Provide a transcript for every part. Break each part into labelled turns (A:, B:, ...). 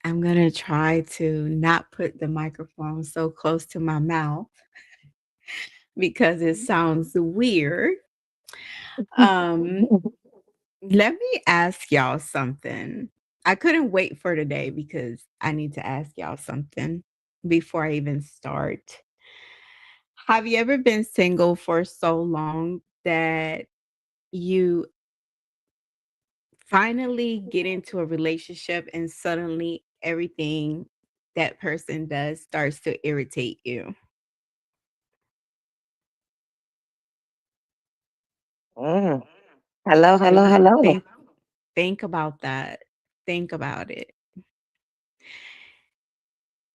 A: I'm going to try to not put the microphone so close to my mouth because it sounds weird. Um, Let me ask y'all something. I couldn't wait for today because I need to ask y'all something before I even start. Have you ever been single for so long that you finally get into a relationship and suddenly everything that person does starts to irritate you?
B: Mm. Hello, hello,
A: Think
B: hello.
A: think think about that. Think about it.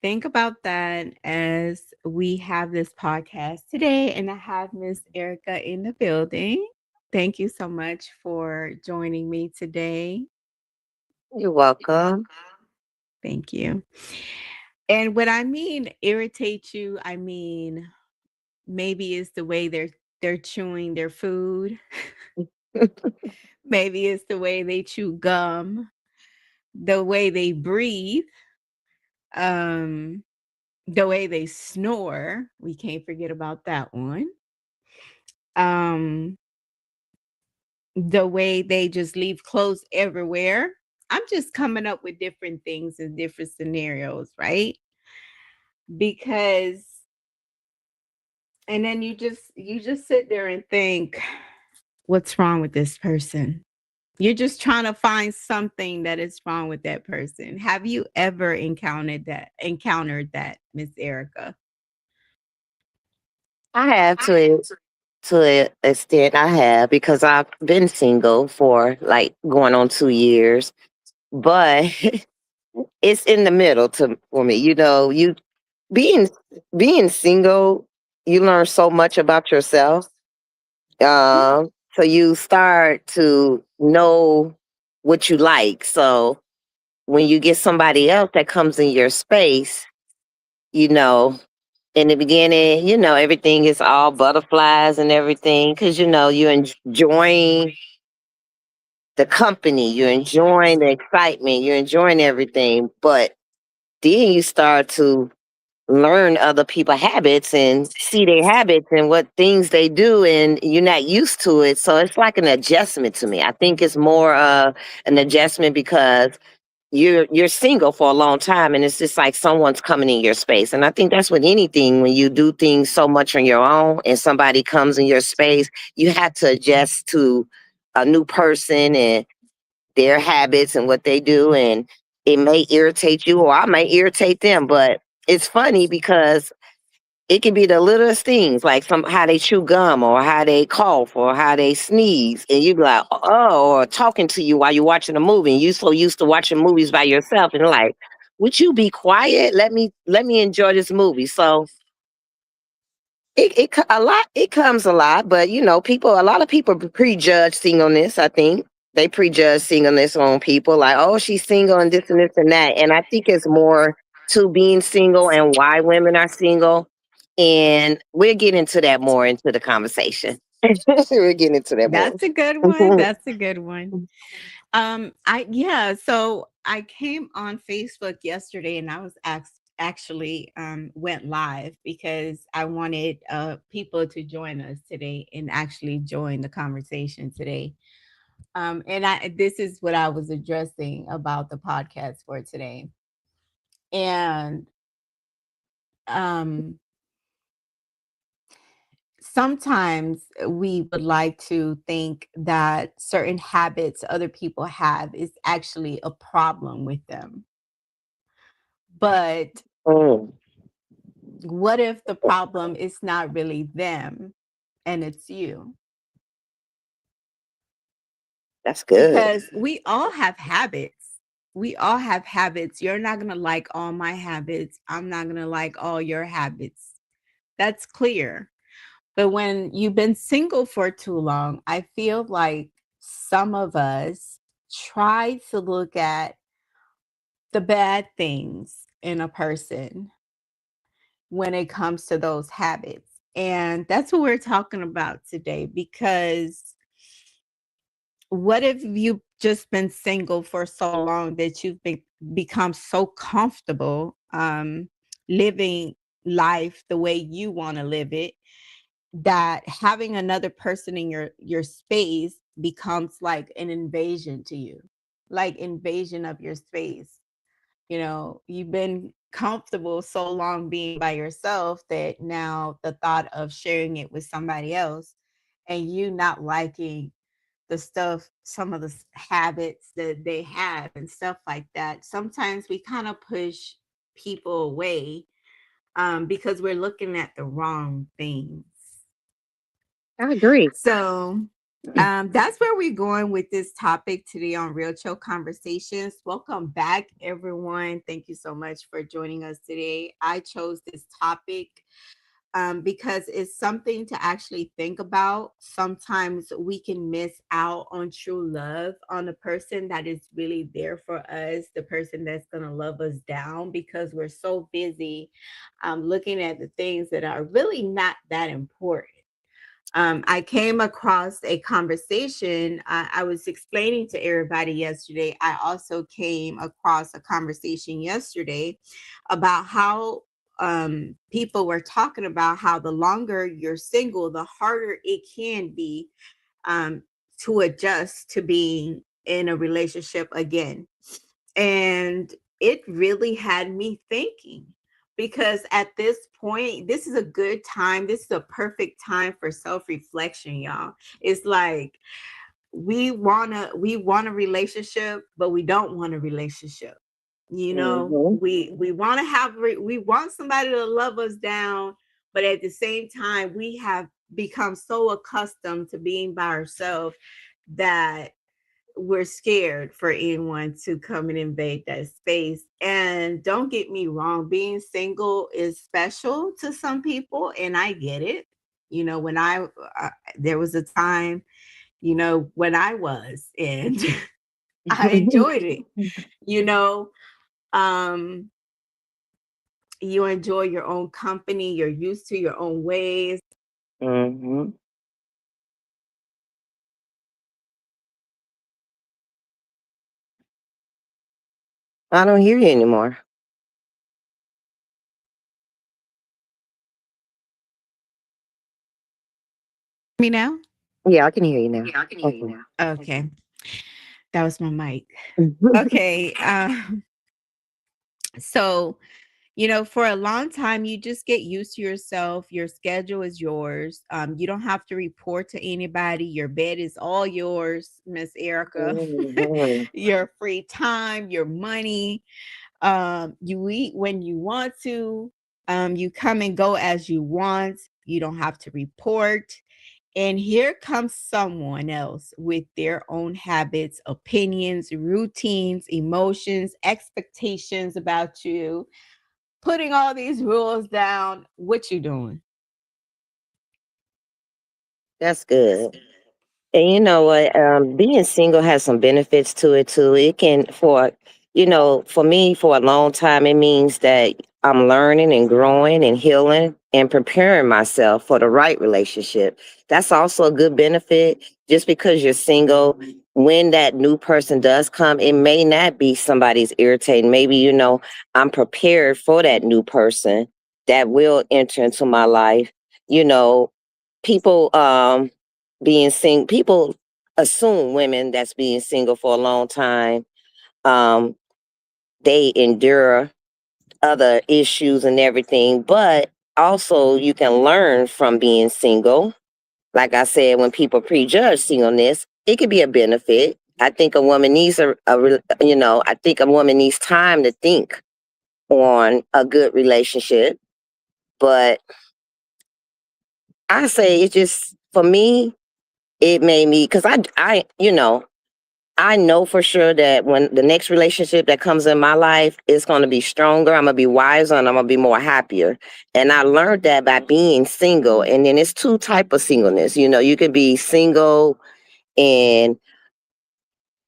A: Think about that as we have this podcast today, and I have Miss Erica in the building. Thank you so much for joining me today.
B: You're welcome.
A: Thank you. And when I mean irritate you, I mean maybe it's the way they're chewing their food. Maybe it's the way they chew gum, the way they breathe, um, the way they snore. We can't forget about that one. Um, the way they just leave clothes everywhere. I'm just coming up with different things and different scenarios, right? Because and then you just sit there and think, what's wrong with this person? You're just trying to find something that is wrong with that person. Have you ever encountered that, Miss Erica?
B: I have to an extent. I have because I've been single for like going on 2 years, but it's in the middle to for me. You being being single, you learn so much about yourself. So you start to know what you like. So when you get somebody else that comes in your space, you know, in the beginning, everything is all butterflies and everything because, you're enjoying the company, you're enjoying the excitement, you're enjoying everything. But then you start to learn other people's habits and see their habits and what things they do, and you're not used to it. So it's like an adjustment to me. I think it's more an adjustment because you're single for a long time and it's just like someone's coming in your space. And I think that's with anything. When you do things so much on your own and somebody comes in your space, you have to adjust to a new person and their habits and what they do, and it may irritate you or I may irritate them. But it's funny because it can be the littlest things, like some how they chew gum or how they cough or how they sneeze, and you be like, oh, or talking to you while you're watching a movie, and you so used to watching movies by yourself, and like, would you be quiet? Let me enjoy this movie. So a lot it comes a lot, but a lot of people prejudge singleness. I think they prejudge singleness on people, like, oh, she's single and this and that. And I think it's more to being single and why women are single. And we'll get into that more into the conversation. We're getting into that more.
A: That's a good one. That's a good one. I yeah, so I came on Facebook yesterday and I was actually went live because I wanted people to join us today and actually join the conversation today. And I this is what I was addressing about the podcast for today. And um sometimes we would like to think that certain habits other people have is actually a problem with them. But
B: Mm,
A: what if the problem is not really them and it's you?
B: that's good.
A: Because we all have habits. We all have habits. You're not going to like all my habits. I'm not going to like all your habits. That's clear. But when you've been single for too long, I feel like some of us try to look at the bad things in a person when it comes to those habits. And that's what we're talking about today because what if you just been single for so long that become so comfortable living life the way you want to live it, that having another person in your space becomes like an invasion to you, like invasion of your space. You know, you've been comfortable so long being by yourself that now the thought of sharing it with somebody else and you not liking the stuff, some of the habits that they have and stuff like that. Sometimes we kind of push people away because we're looking at the wrong things.
B: I agree.
A: So that's where we're going with this topic today on Real Chill Conversations. Welcome back, everyone. Thank you so much for joining us today. I chose this topic because it's something to actually think about. Sometimes we can miss out on true love, on the person that is really there for us, the person that's going to love us down, because we're so busy looking at the things that are really not that important. I came across a conversation. I was explaining to everybody yesterday. I also came across a conversation yesterday about how people were talking about how the longer you're single, the harder it can be um, to adjust to being in a relationship again. And it really had me thinking, because at this point, this is a good time. This is a perfect time for self-reflection, y'all. It's like we want a relationship, but we don't want a relationship. You know,
B: Hmm.
A: we want to we want somebody to love us down, but at the same time, we have become so accustomed to being by ourselves that we're scared for anyone to come and invade that space. And don't get me wrong, being single is special to some people, and I get it. You know, when there was a time, you know, when I was, and I enjoyed it. You know, um, you enjoy your own company, you're used to your own ways.
B: Hmm. I don't hear you anymore.
A: Me now?
B: Yeah, I can hear you now.
A: Yeah, I can hear you
B: Okay.
A: now. Okay, that was my mic. Okay, so you know, for a long time, you just get used to yourself. Your schedule is yours. You don't have to report to anybody. Your bed is all yours, Miss Erica.
B: Mhm.
A: Your free time, your money. You eat when you want to. You come and go as you want. You don't have to report. And here comes someone else with their own habits, opinions, routines, emotions, expectations about you, putting all these rules down. What you doing?
B: That's good. And you know what? Being single has some benefits to it too. It can, for me, for a long time, it means that I'm learning and growing and healing and preparing myself for the right relationship. That's also a good benefit. Just because you're single, when that new person does come, it may not be somebody's irritating. Maybe, I'm prepared for that new person that will enter into my life. You know, people, people assume women that's being single for a long time, um they endure other issues and everything, but also you can learn from being single. Like I said, when people prejudge singleness, it could be a benefit. I think a woman needs I think a woman needs time to think on a good relationship. But I say it just, for me, it made me, because I know for sure that when the next relationship that comes in my life is going to be stronger, I'm going to be wiser, and I'm going to be more happier. And I learned that by being single. And then it's two type of singleness. You can be single and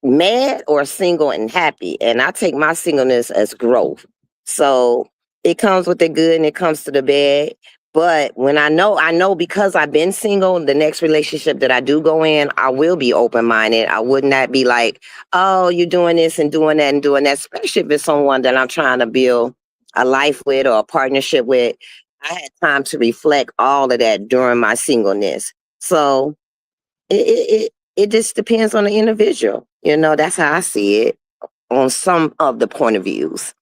B: mad, or single and happy. And I take my singleness as growth. So it comes with the good and it comes to the bad. But when I know because I've been single, the next relationship that I do go in, I will be open minded. I would not be like, oh, you're doing this and doing that and doing that, especially if it's someone that I'm trying to build a life with or a partnership with. I had time to reflect all of that during my singleness. So it just depends on the individual. You know, that's how I see it on some of the point of views.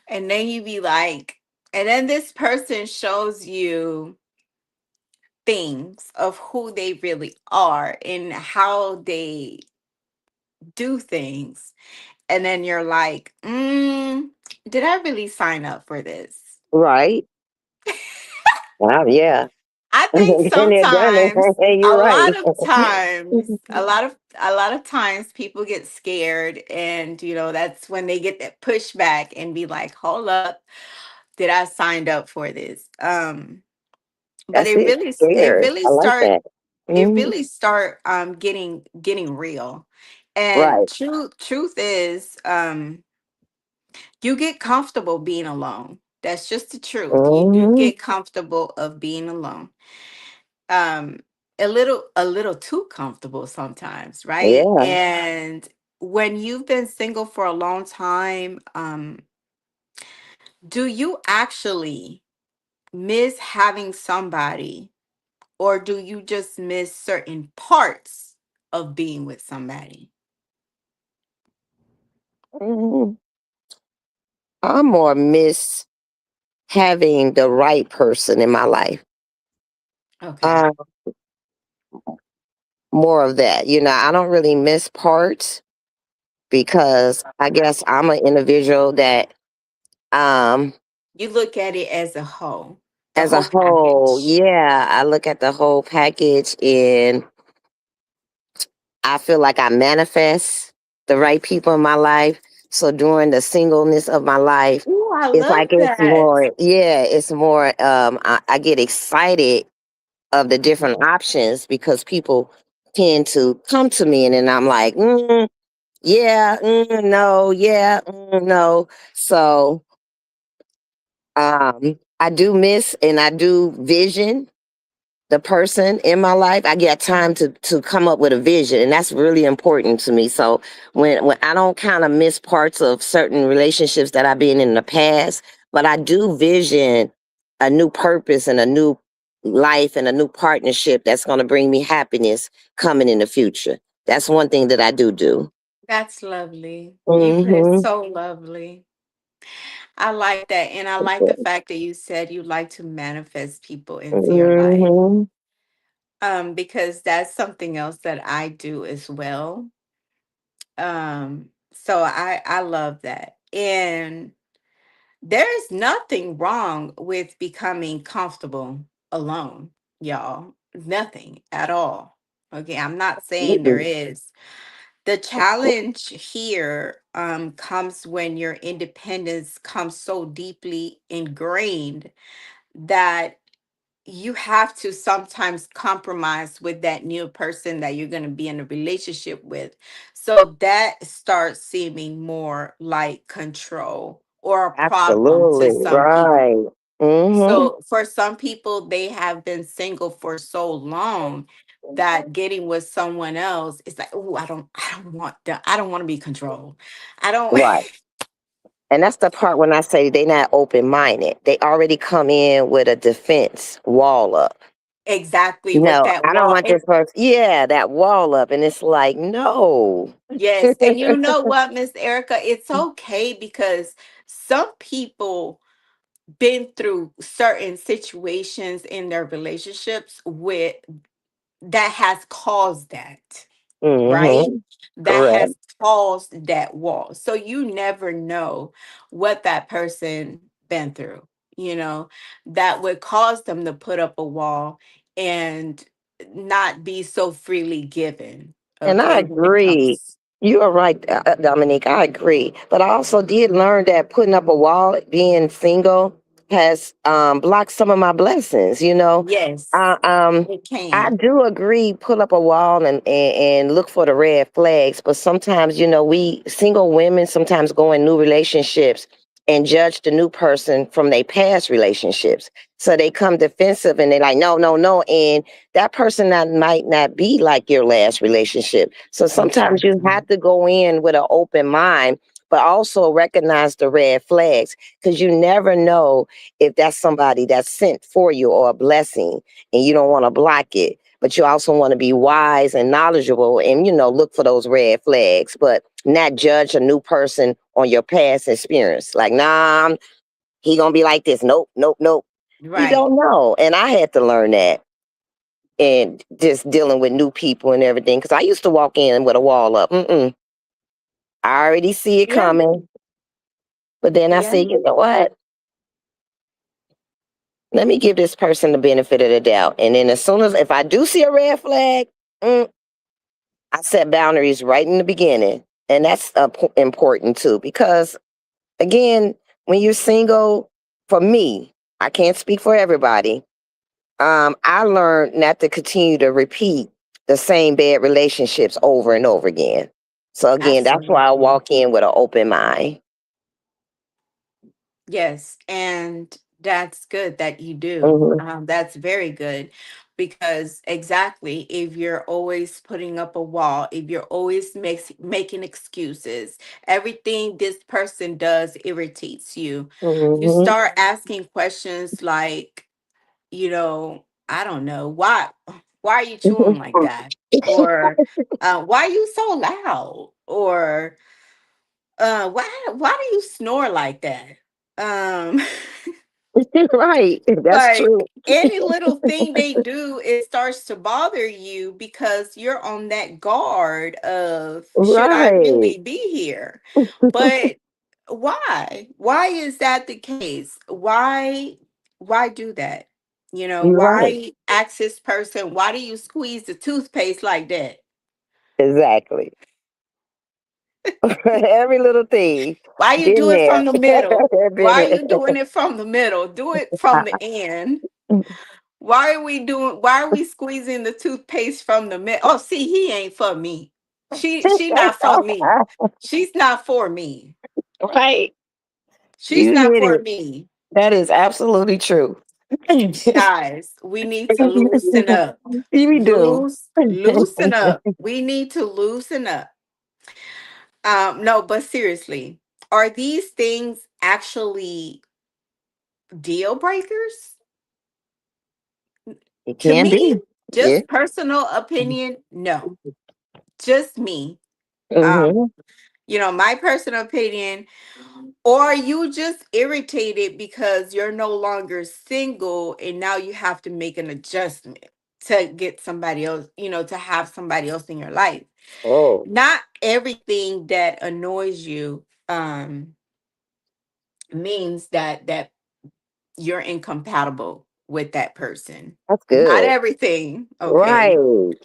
A: And then you be like, and then this person shows you things of who they really are and how they do things. And then you're like, did I really sign up for this?
B: Right. Wow, yeah.
A: I think
B: And they're done
A: sometimes,
B: it.
A: a
B: You're right.
A: lot of times, a lot of times people get scared, and that's when they get that pushback and be like, hold up, did I signed up for this? But
B: That's
A: it
B: it.
A: really it
B: Scared.
A: really
B: I like
A: start
B: that.
A: it
B: Mhm.
A: really start getting real. And
B: Right.
A: truth is, you get comfortable being alone. That's just the truth. You do
B: Mhm.
A: get comfortable of being alone. um a little too comfortable sometimes, right?
B: Yeah.
A: And when you've been single for a long time, do you actually miss having somebody, or do you just miss certain parts of being with somebody?
B: Mhm. I more miss having the right person in my life.
A: Okay.
B: Uh, More of that. You know, I don't really miss parts because I guess I'm an individual that, um,
A: You look at it as a whole, the
B: as a
A: whole
B: whole,
A: package.
B: yeah, I look at the whole package and I feel like I manifest the right people in my life. So during the singleness of my life,
A: Oh, I
B: it's
A: love
B: like it's
A: that.
B: more, yeah, it's more. I get excited of the
A: Mhm.
B: different options because people tend to come to me, and then I'm like, yeah, no, yeah, no. So I do miss and I do vision the person in my life. I get time to come up with a vision, and that's really important to me. So when I don't kind of miss parts of certain relationships that I've been in the past, but I do vision a new purpose and a new life and a new partnership that's going to bring me happiness coming in the future. That's one thing that I do.
A: That's lovely. That is
B: Mhm.
A: so lovely. I like that. And I like the fact that you said you like to manifest people into your life.
B: Mhm.
A: Because that's something else that I do as well. So I love that. And there's nothing wrong with becoming comfortable alone, y'all. Nothing at all. Okay, I'm not saying there
B: Absolutely.
A: is. The challenge here comes when your independence comes so deeply ingrained that you have to sometimes compromise with that new person that you're going to be in a relationship with. So that starts seeming more like control or a problem to
B: Absolutely.
A: some people.
B: Right. Mhm.
A: So for some people, they have been single for so long that getting with someone else is like, oh, I don't want that. I don't want to be controlled. I don't.
B: Right. And that's the part when I say they not open minded. They already come in with a defense wall up.
A: Exactly with
B: No,
A: that
B: I don't
A: wall.
B: want this person. Yeah, that wall up. And it's like, no.
A: Yes, and you know what, Miss Erica, it's okay because some people been through certain situations in their relationships with that has caused that, right?
B: Hmm.
A: That
B: Correct.
A: has caused that wall. So you never know what that person been through, that would cause them to put up a wall and not be so freely given,
B: And I
A: okay, when it
B: agree.
A: comes.
B: You are right, Dominique. I agree. But I also did learn that putting up a wall, being single, has blocked some of my blessings. You know,
A: Yes,
B: I, um,
A: it
B: I
A: can.
B: do agree. Put up a wall and look for the red flags. But sometimes, you know, we single women sometimes go in new relationships and judge the new person from their past relationships. So they come defensive and they're like, no, no, no. And that person that might not be like your last relationship. So sometimes you
A: Exactly.
B: have to go in with an open mind, but also recognize the red flags because you never know if that's somebody that's sent for you or a blessing and you don't want to block it. But you also want to be wise and knowledgeable and, look for those red flags, but not judge a new person on your past experience. Like, nah, he gonna be like this. Nope, nope, nope. You
A: Right.
B: don't know. And I had to learn that and just dealing with new people and everything. Cause I used to walk in with a wall up. I already see it
A: Yeah.
B: coming. But then I
A: Yeah.
B: said, you know what? Let me give this person the benefit of the doubt. And then as soon as if I do see a red flag, mm, I set boundaries right in the beginning. And that's important too, because again, when you're single, for me, I can't speak for everybody. I learned not to continue to repeat the same bad relationships over and over again. So again, that's why I
A: Absolutely.
B: walk in with an open mind.
A: Yes, and that's good that you do.
B: Hmm.
A: That's very good because exactly if you're always putting up a wall, if you're always making excuses, everything this person does irritates you. You
B: Hmm.
A: start asking questions like, I don't know, why are you chewing like that? Or why are you so loud? Or why do you snore like that? Um
B: Right, that's
A: like
B: true.
A: any little thing they do, it starts to bother you because you're on that guard of should I
B: Right,
A: really be here? But why is that the case? Why do that?
B: you're right.
A: Why ask this person, why do you squeeze the toothpaste like that?
B: Exactly. Every little thing.
A: Why you
B: Been
A: do it
B: there.
A: from the middle?
B: Been
A: Why
B: there.
A: you doing it from the middle? Do it from the end. Why are we squeezing the toothpaste from the middle? Oh, see, he ain't for me. She not for me. She's not for me.
B: Right.
A: She's
B: You
A: not
B: hit
A: for
B: it.
A: me.
B: That is absolutely true.
A: Guys, we need to loosen up.
B: We do.
A: Loosen up. We need to loosen up. No, but seriously, are these things actually deal breakers?
B: It
A: To
B: can
A: me,
B: be. Yeah.
A: just personal opinion, no. Just me. Um,
B: Hmm.
A: my personal opinion, or you just irritated because you're no longer single and now you have to make an adjustment to get somebody else, to have somebody else in your life.
B: Oh,
A: Not everything that annoys you means that you're incompatible with that person.
B: that's
A: Not
B: good.
A: everything, okay?
B: Right.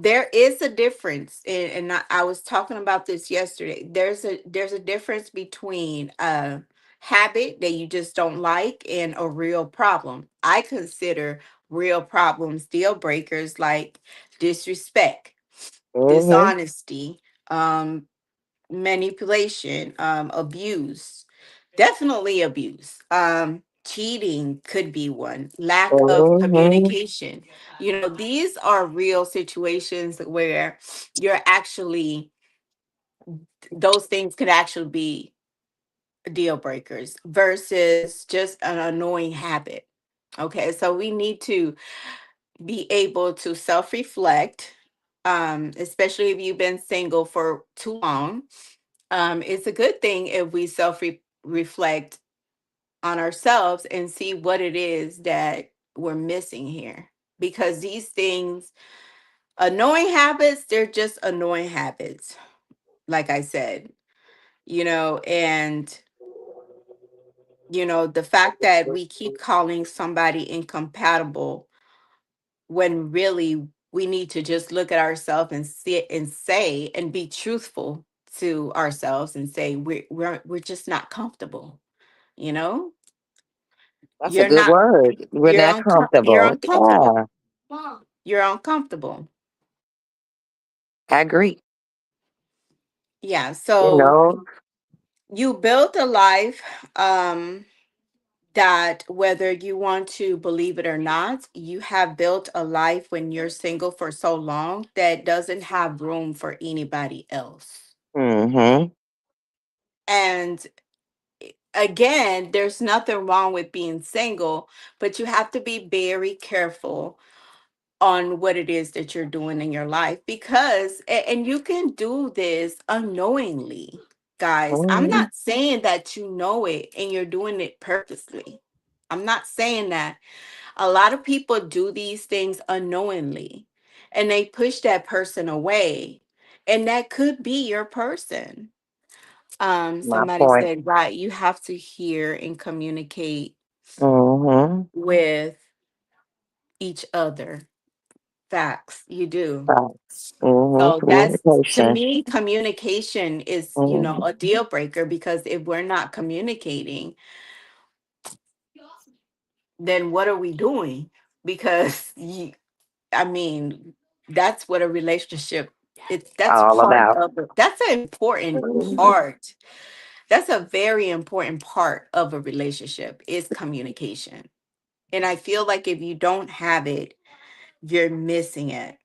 A: There is a difference, and I was talking about this yesterday. There's a difference between a habit that you just don't like and a real problem. I consider real problems deal breakers like disrespect,
B: Hmm.
A: dishonesty, manipulation, abuse, definitely abuse. Cheating could be one. Lack of
B: Hmm.
A: communication. These are real situations where you're actually, those things could actually be deal breakers versus just an annoying habit. Okay, so we need to be able to self reflect, especially if you've been single for too long. It's a good thing if we self reflect on ourselves and see what it is that we're missing here. Because these things, annoying habits, they're just annoying habits, like I said, and, the fact that we keep calling somebody incompatible when really we need to just look at ourselves and sit and say and be truthful to ourselves and say we're just not comfortable. You know,
B: That's a
A: you're
B: good
A: not
B: word. We're
A: you're
B: not
A: you're
B: comfortable.
A: uncomfortable.
B: Yeah,
A: You're uncomfortable.
B: I agree.
A: Yeah.
B: You
A: So
B: know,
A: You built a life, that whether you want to believe it or not, you have built a life when you're single for so long that doesn't have room for anybody else.
B: Mhm.
A: And again, there's nothing wrong with being single, but you have to be very careful on what it is that you're doing in your life, because and you can do this unknowingly, guys. I'm
B: Mhm.
A: not saying that you know it and you're doing it purposely. I'm not saying that. A lot of people do these things unknowingly and they push that person away, and that could be your person.
B: My
A: Somebody
B: point.
A: said, right, you have to hear and communicate
B: Mhm.
A: with each other. Facts, you do.
B: Facts. Mhm.
A: So that's, to
B: Communication.
A: me, communication is,
B: Mhm.
A: a deal breaker, because if we're not communicating, then what are we doing? Because I mean, that's what a relationship, that's
B: All
A: part
B: about.
A: of it. That's an important
B: Mhm.
A: part. That's a very important part of a relationship is communication. And I feel like if you don't have it, you're missing it.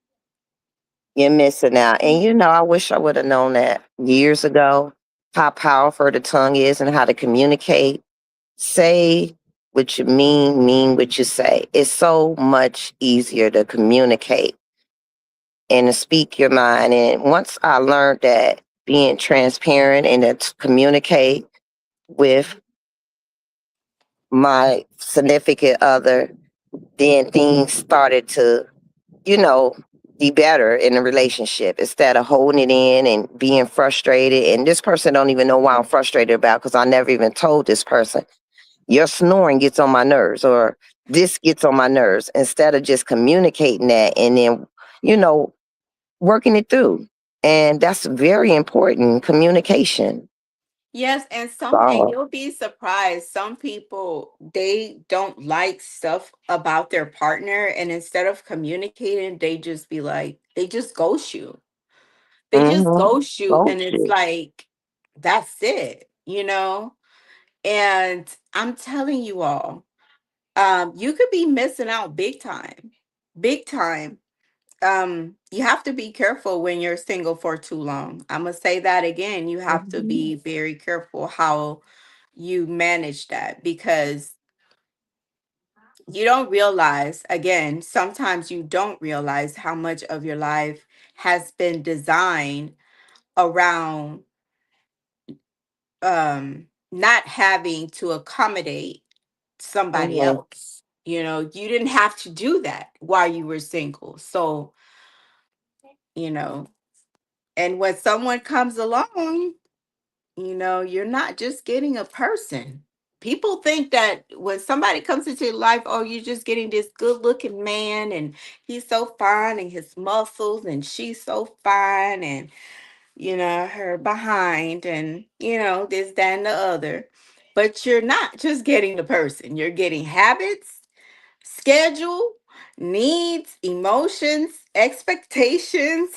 B: You're missing out. And I wish I would have known that years ago, how powerful the tongue is and how to communicate. Say what you mean what you say. It's so much easier to communicate and to speak your mind. And once I learned that being transparent and to communicate with my significant other, then things started to, you know, be better in a relationship instead of holding it in and being frustrated. And this person don't even know why I'm frustrated about because I never even told this person. Your snoring gets on my nerves or this gets on my nerves instead of just communicating that and then, you know, working it through. And that's very important communication.
A: Yes, and
B: Oh.
A: you'll be surprised. Some people, they don't like stuff about their partner, and instead of communicating, they just ghost you. They just
B: Mm-hmm.
A: ghost you,
B: Oh,
A: and it's
B: shit.
A: like that's it. And I'm telling you all, you could be missing out big time. Big time. You have to be careful when you're single for too long. I'm gonna say that again. You have to
B: Mhm.
A: be very careful how you manage that, because you don't realize, again, sometimes you don't realize how much of your life has been designed around not having to accommodate somebody
B: Mhm.
A: else. You didn't have to do that while you were single. So, you know, and when someone comes along, you're not just getting a person. People think that when somebody comes into your life, oh, you're just getting this good looking man and he's so fine and his muscles and she's so fine and, her behind and, this, that, and the other. But you're not just getting the person, you're getting habits, schedule, needs, emotions, expectations.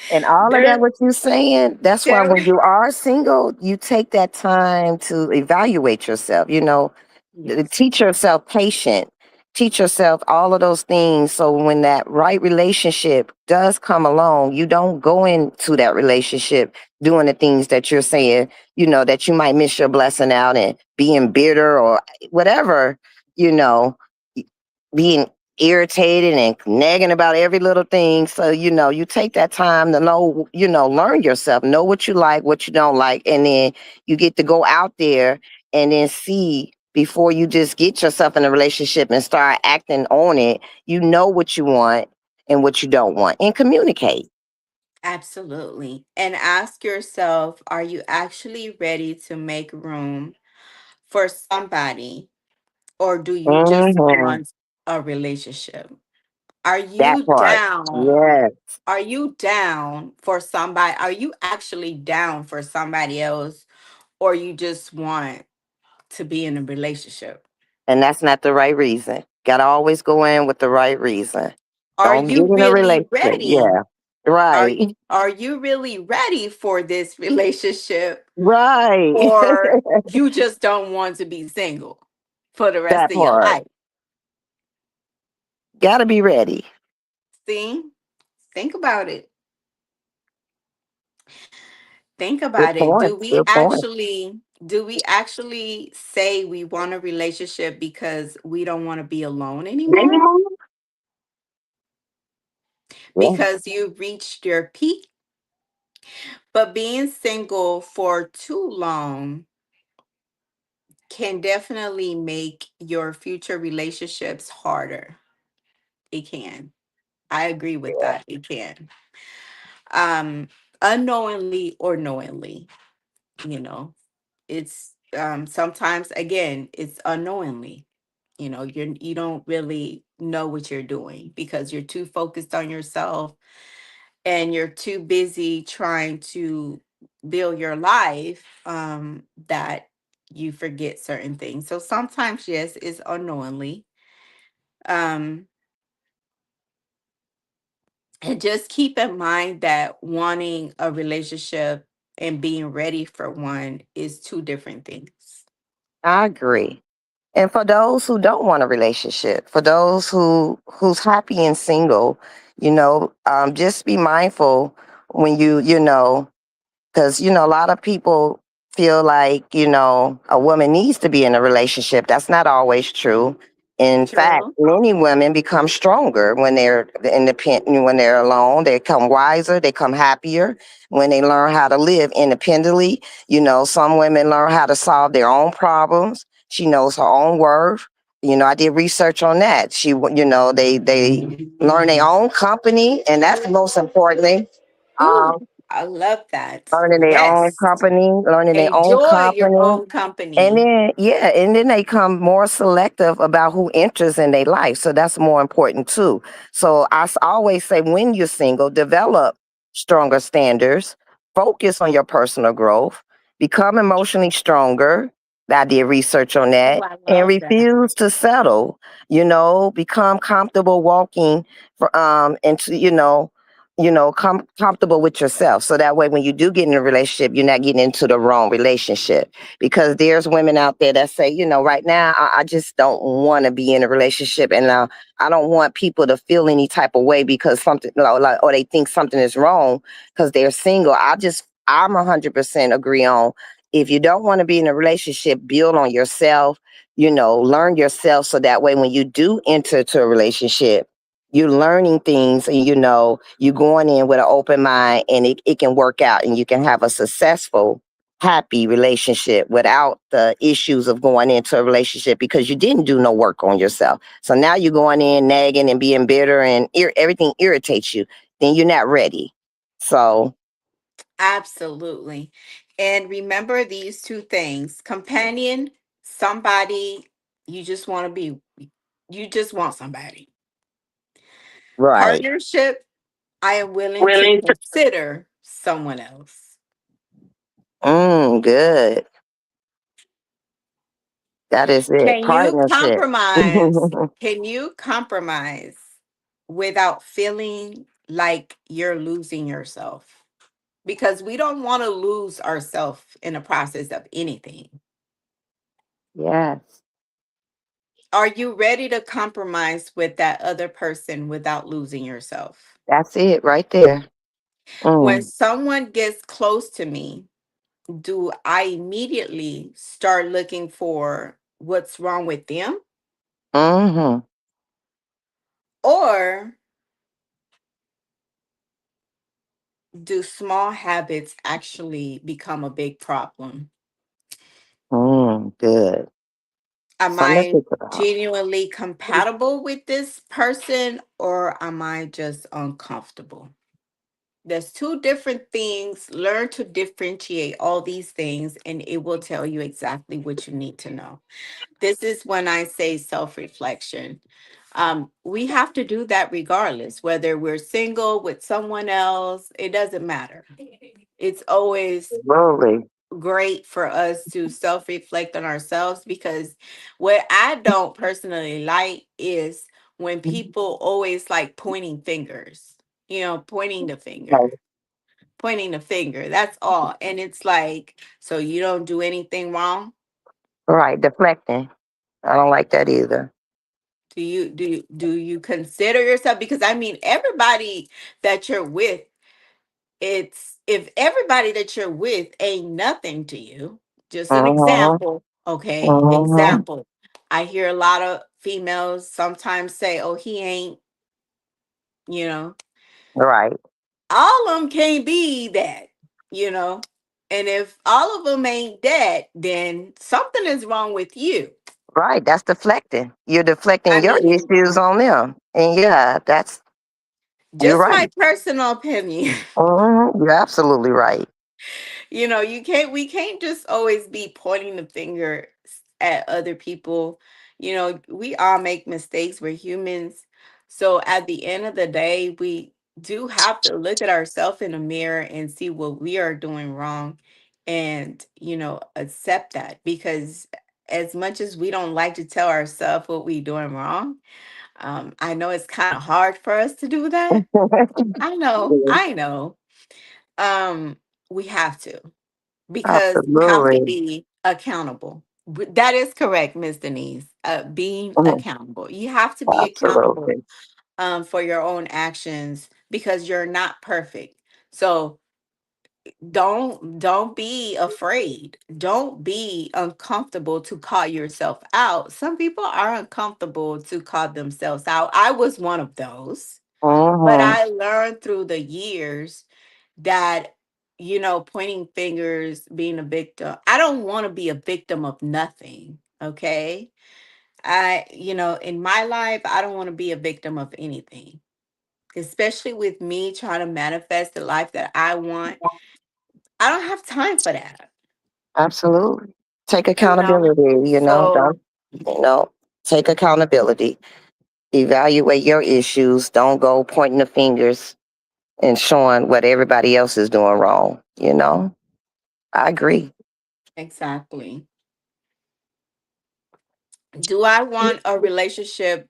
B: And all of that,
A: there,
B: what you're saying, that's why
A: there,
B: when you are single, you take that time to evaluate yourself,
A: yes.
B: teach yourself patient, teach yourself all of those things. So when that right relationship does come along, you don't go into that relationship doing the things that you're saying, that you might miss your blessing out and being bitter or whatever, you know, being irritated and nagging about every little thing. So, you take that time to know, learn yourself, know what you like, what you don't like. And then you get to go out there and then see before you just get yourself in a relationship and start acting on it, what you want and what you don't want and communicate.
A: Absolutely. And ask yourself, are you actually ready to make room for somebody, or do you just
B: Hmm.
A: want a relationship? Are
B: That
A: you
B: part.
A: down?
B: Yes.
A: Are you down for somebody? Are you actually down for somebody else, or you just want to be in a relationship?
B: And that's not the right reason. Got to always go in with the right reason.
A: Are
B: Don't get
A: you
B: in a
A: really
B: relationship.
A: ready?
B: Yeah.
A: Are
B: Right.
A: are you really ready for this relationship,
B: Right.
A: or you just don't want to be single for the rest
B: That
A: of your
B: part.
A: life?
B: Gotta be ready.
A: See? Think about it. Think
B: Good
A: about it.
B: point. Good point.
A: Do we actually say we want a relationship because we don't want to be alone anymore?
B: Yeah,
A: Because you reached your peak, but being single for too long can definitely make your future relationships harder. It can. I agree with
B: yeah.
A: that. It can. Um Unknowingly or knowingly, you know. It's sometimes again, it's unknowingly. You don't really know what you're doing because you're too focused on yourself and you're too busy trying to build your life, that you forget certain things. So sometimes, yes, it's unknowingly. Um, and just keep in mind that wanting a relationship and being ready for one is two different things.
B: I agree. And for those who don't want a relationship, for those who's happy and single, just be mindful when because a lot of people feel like a woman needs to be in a relationship. That's not always true. In fact,
A: True.
B: many women become stronger when they're independent, when they're alone. They become wiser, they become happier when they learn how to live independently. Some women learn how to solve their own problems. She knows her own worth. I did research on that. They learn their own company, and that's most importantly.
A: Ooh,
B: Um,
A: I love that.
B: learning
A: Yes.
B: their own
A: Enjoy your
B: company.
A: own
B: And
A: company.
B: then, yeah, and then they come more selective about who enters in their life. So that's more important too. So always say when you're single, develop stronger standards, focus on your personal growth, become emotionally stronger. I did research on
A: Oh,
B: that
A: I
B: and
A: love that.
B: refuse to settle, become comfortable walking into, comfortable with yourself. So that way, when you do get in a relationship, you're not getting into the wrong relationship because there's women out there that say, right now, I just don't want to be in a relationship, and I don't want people to feel any type of way because something, like, or they think something is wrong because they're single. I'm 100% agree on. If you don't want to be in a relationship, build on yourself. Learn yourself so that way when you do enter to a relationship, you're learning things and you're going in with an open mind and it can work out and you can have a successful happy relationship without the issues of going into a relationship because you didn't do no work on yourself. So now you're going in nagging and being bitter and everything irritates you. Then you're not ready. So,
A: Absolutely. And remember these two things: companion, somebody you just want to be, you just want somebody.
B: right.
A: Partnership, I am willing to
B: Willing to.
A: consider someone else.
B: Good. That is it.
A: Can you
B: Partnership.
A: compromise? Can you compromise without feeling like you're losing yourself? Because we don't want to lose ourselves in the process of anything.
B: Yes.
A: Are you ready to compromise with that other person without losing yourself?
B: That's it right there.
A: When
B: Mm.
A: someone gets close to me, do I immediately start looking for what's wrong with them?
B: Mm-hmm.
A: Or do small habits actually become a big problem?
B: Good.
A: Am
B: Something to
A: I
B: think about.
A: genuinely compatible with this person, or am I just uncomfortable? There's two different things. Learn to differentiate all these things, and it will tell you exactly what you need to know. This is when I say self reflection. We have to do that regardless, whether we're single with someone else, it doesn't matter. It's always
B: Absolutely.
A: great for us to self reflect on ourselves, because what I don't personally like is when people always like pointing fingers. pointing the finger,
B: Right.
A: pointing the finger. That's all. And it's like, so you don't do anything wrong.
B: Right. Deflecting. I don't like that either.
A: Do you consider yourself, because I mean everybody that you're with, it's if everybody that you're with ain't nothing to you. Just an
B: Mm-hmm.
A: example, okay?
B: Mm-hmm.
A: Example. I hear a lot of females sometimes say, "Oh, he ain't," you know.
B: Right.
A: All of them can't be that, you know. And if all of them ain't that, then something is wrong with you.
B: Right. That's deflecting. You're
A: I
B: deflecting your
A: mean,
B: issues on them. And yeah, you're
A: just my
B: right.
A: personal opinion.
B: Mm-hmm. You're absolutely right.
A: We can't just always be pointing the finger at other people. We all make mistakes. We're humans. So at the end of the day, we do have to look at ourselves in the mirror and see what we are doing wrong, and accept that, because as much as we don't like to tell ourselves what we're doing wrong, I know it's kind of hard for us to do that. I know. um we have to, because you have to
B: Absolutely.
A: be accountable. That is correct, Miss Denise. Being
B: Mhm.
A: accountable. You have to be accountable
B: Absolutely.
A: for your own actions, because you're not perfect. So don't be afraid. Don't be uncomfortable to call yourself out. Some people are uncomfortable to call themselves out. I was one of those. But
B: Mm-hmm.
A: I learned through the years that, pointing fingers, being a victim, I don't want to be a victim of nothing. Okay. In my life, I don't want to be a victim of anything, especially with me trying to manifest the life that I want. I don't have time for that,
B: Absolutely. Take
A: you know?
B: accountability,
A: So,
B: don't, take accountability. Evaluate your issues. Don't go pointing the fingers and showing what everybody else is doing wrong. I agree.
A: exactly. Do I want a relationship,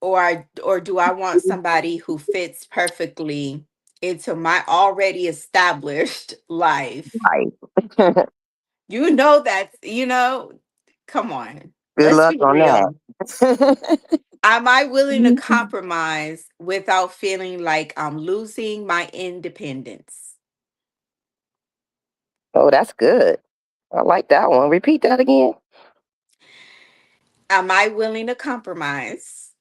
A: or do I want somebody who fits perfectly into my already established life?
B: Right.
A: Come on.
B: Good
A: Let's
B: luck
A: be
B: on
A: real.
B: that.
A: Am I willing to compromise without feeling like I'm losing my independence?
B: Oh, that's good. I like that one. Repeat that again.
A: Am I willing to compromise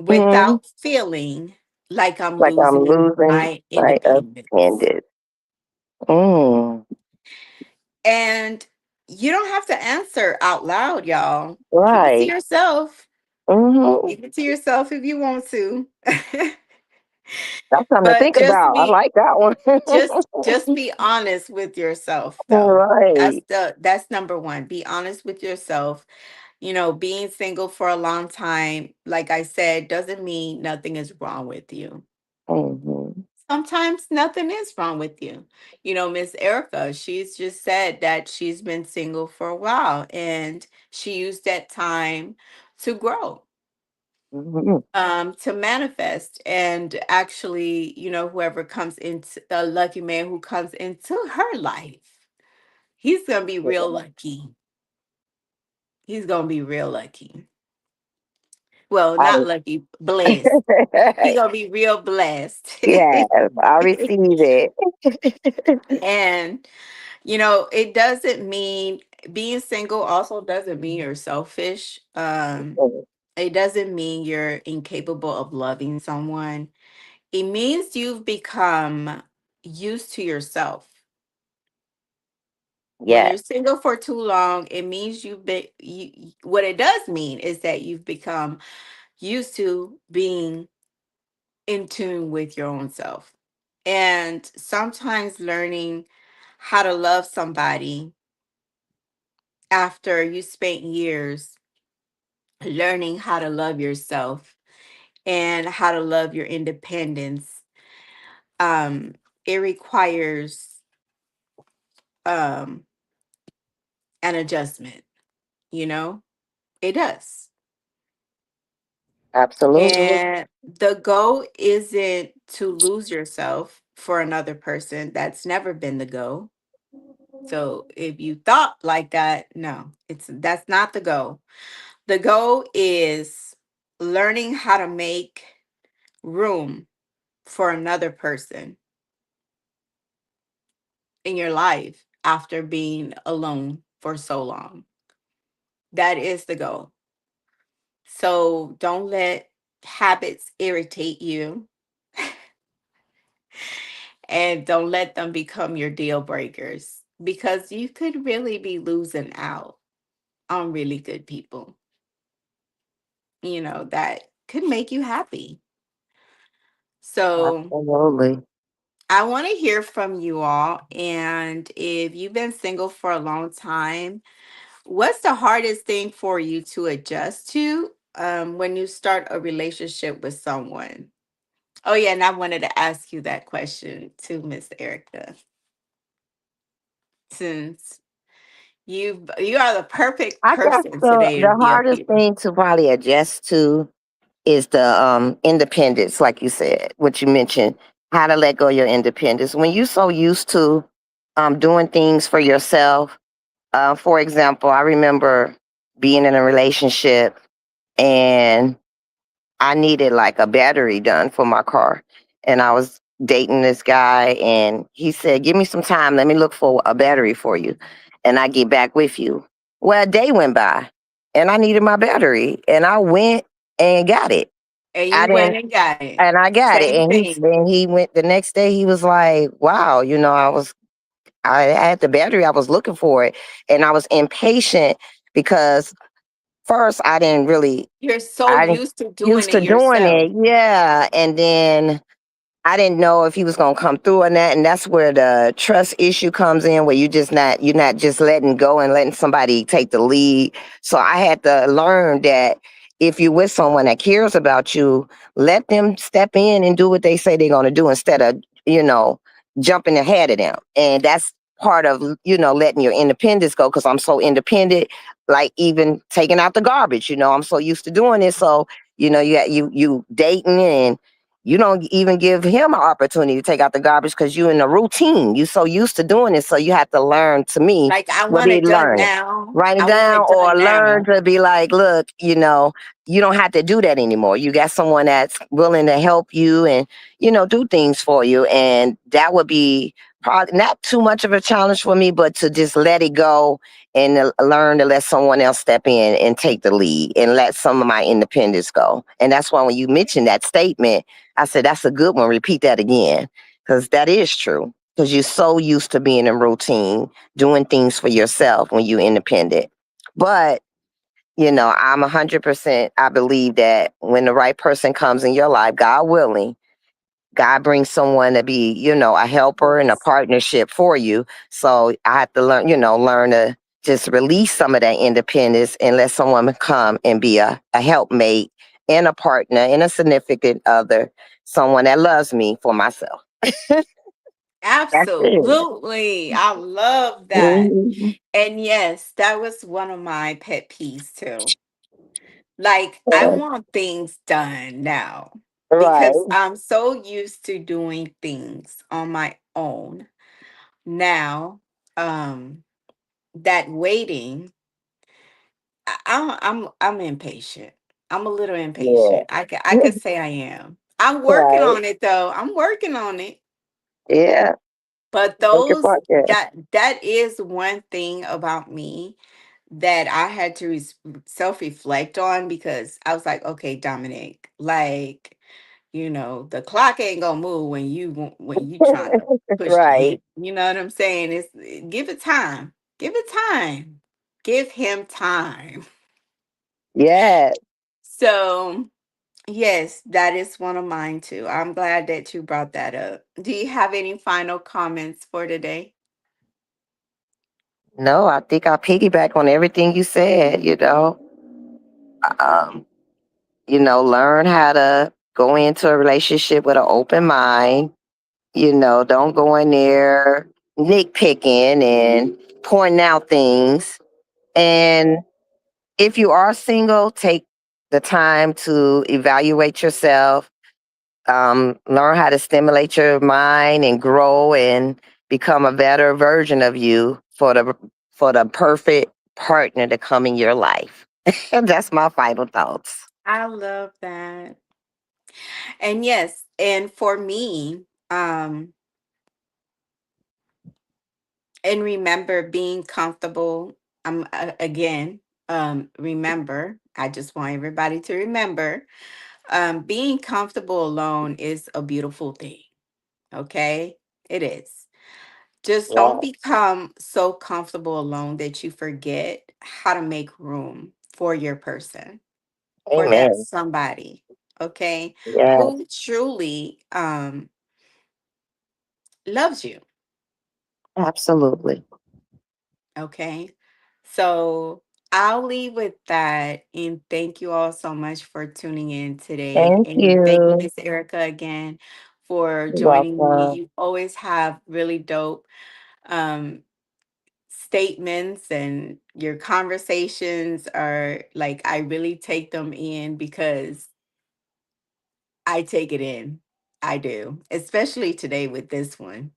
B: Hmm.
A: without feeling like I'm
B: Like I'm
A: losing
B: losing
A: my
B: my
A: independence?
B: appendage. Mm.
A: And you don't have to answer out loud, y'all. Keep it to
B: Right.
A: yourself.
B: Hmm.
A: Keep it to yourself if you want to.
B: That's something to
A: But
B: think about. I like that one.
A: just be honest with yourself, though. That's
B: Right.
A: that's number one. Be honest with yourself. Being single for a long time, like I said, doesn't mean nothing is wrong with you.
B: Hmm.
A: Sometimes nothing is wrong with you. Miss Erica, she's just said that she's been single for a while, and she used that time to grow,
B: Hmm.
A: to manifest, and actually, whoever comes into a lucky man who comes into her life, he's gonna be real lucky. He's gonna be real lucky. Well,
B: I,
A: not lucky, blessed. He gonna be real blessed.
B: yes, I receive it.
A: And it doesn't mean being single also doesn't mean you're selfish. It doesn't mean you're incapable of loving someone. It means you've become used to yourself. When you're
B: Yes.
A: single for too long, it means what it does mean is that you've become used to being in tune with your own self. And sometimes learning how to love somebody after you spent years learning how to love yourself and how to love your independence, um, it requires um, an adjustment, you know? It does.
B: Absolutely.
A: And the goal isn't to lose yourself for another person. That's never been the goal. So if you thought like that, no, that's not the goal. The goal is learning how to make room for another person in your life after being alone for so long. That is the goal. So don't let habits irritate you and don't let them become your deal breakers because you could really be losing out on really good people, that could make you happy. So
B: Absolutely.
A: I want to hear from you all. And if you've been single for a long time, what's the hardest thing for you to adjust to when you start a relationship with someone? Oh, yeah. And I wanted to ask you that question too, Miss Erica, since you are the perfect
B: I guess
A: person today to
B: the
A: be up
B: hardest
A: here.
B: thing to probably adjust to is the independence, like you said, what you mentioned, how to let go of your independence. When you're so used to doing things for yourself, for example, I remember being in a relationship and I needed like a battery done for my car. And I was dating this guy and he said, "Give me some time. Let me look for a battery for you. And I get back with you." Well, a day went by and I needed my battery and I went and got it.
A: And
B: I
A: you went
B: didn't
A: and got it.
B: and I got it.
A: Same
B: And
A: thing.
B: he went the next day, he was like, "Wow, I had the battery, I was looking for it." And I was impatient because first
A: You're so
B: I
A: used to doing
B: used
A: it
B: to doing
A: yourself.
B: it. Yeah. And then I didn't know if he was gonna come through on that, and that's where the trust issue comes in, where you're not just letting go and letting somebody take the lead. So I had to learn that if you're with someone that cares about you, let them step in and do what they say they're gonna do instead of you know jumping ahead of them. And that's part of letting your independence go because I'm so independent. Like even taking out the garbage, I'm so used to doing it. So you dating and you don't even give him an opportunity to take out the garbage because you're in a routine. You're so used to doing it. So you have to learn to me.
A: Like, I
B: What
A: want
B: did
A: it
B: he
A: done
B: learn?
A: now.
B: Write it
A: I want
B: down
A: it
B: or
A: done
B: learn
A: now.
B: to be like, look, you don't have to do that anymore. You got someone that's willing to help you and, do things for you. And that would be probably not too much of a challenge for me, but to just let it go and learn to let someone else step in and take the lead and let some of my independence go. And that's why when you mentioned that statement, I said, that's a good one. Repeat that again, because that is true. Because you're so used to being in routine, doing things for yourself when you're independent. But, I'm 100%, I believe that when the right person comes in your life, God willing, God brings someone to be, a helper and a
A: Yes.
B: partnership for you. So I have to learn, learn to just release some of that independence and let someone come and be a helpmate and a partner and a significant other, someone that loves me for myself. That's it.
A: Absolutely. I love that.
B: Mhm.
A: And yes, that was one of my pet peeves too. Like, I
B: Yeah.
A: want things done now because
B: Right.
A: I'm so used to doing things on my own. Now, um, that waiting, I'm impatient. I'm a little
B: Yeah.
A: impatient. I could say I am. I'm working
B: Right.
A: on it though. I'm working on it.
B: Yeah.
A: But
B: Make your part there.
A: that is one thing about me that I had to self reflect on because I was like, okay, Dominic, like, the clock ain't gonna move when you trying to push the
B: Right.
A: hit. You know what I'm saying? Give it time. Give it time. Give him time.
B: Yeah.
A: So yes, that is one of mine too. I'm glad that you brought that up. Do you have any final comments for today?
B: No, I think I piggyback on everything you said, Um, learn how to go into a relationship with an open mind. Don't go in there nitpicking and pointing out things. And if you are single, take the time to evaluate yourself, learn how to stimulate your mind and grow and become a better version of you for the perfect partner to come in your life. And that's my final thoughts.
A: I love that. And yes, and for me, and remember being comfortable. Again, remember, I just want everybody to remember, being comfortable alone is a beautiful thing. Okay, it is. Just don't
B: Yeah.
A: become so comfortable alone that you forget how to make room for your person, for that
B: Amen.
A: somebody. Okay,
B: Yes,
A: who truly loves you.
B: absolutely.
A: Okay. So I'll leave with that. And thank you all so much for tuning in today.
B: Thank
A: And thank you,
B: you.
A: Miss Erica, again for
B: You're
A: joining me.
B: welcome.
A: You always have really dope um, statements, and your conversations are like, I really take them in because I take it in. I do, especially today with this one.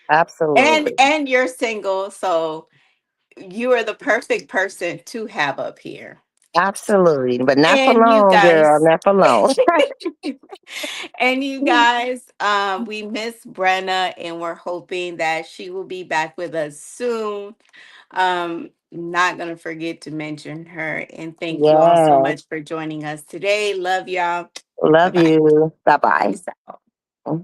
B: Absolutely.
A: And you're single, so you are the perfect person to have up here.
B: Absolutely. But not for
A: And you
B: long, girl.
A: guys,
B: Not for long.
A: and you guys, we miss Brenna, and we're hoping that she will be back with us soon. Not gonna forget to mention her. And thank you all so
B: Yes.
A: much for joining us today. Love y'all. Bye
B: Love
A: bye.
B: you. Bye bye.
A: Peace out.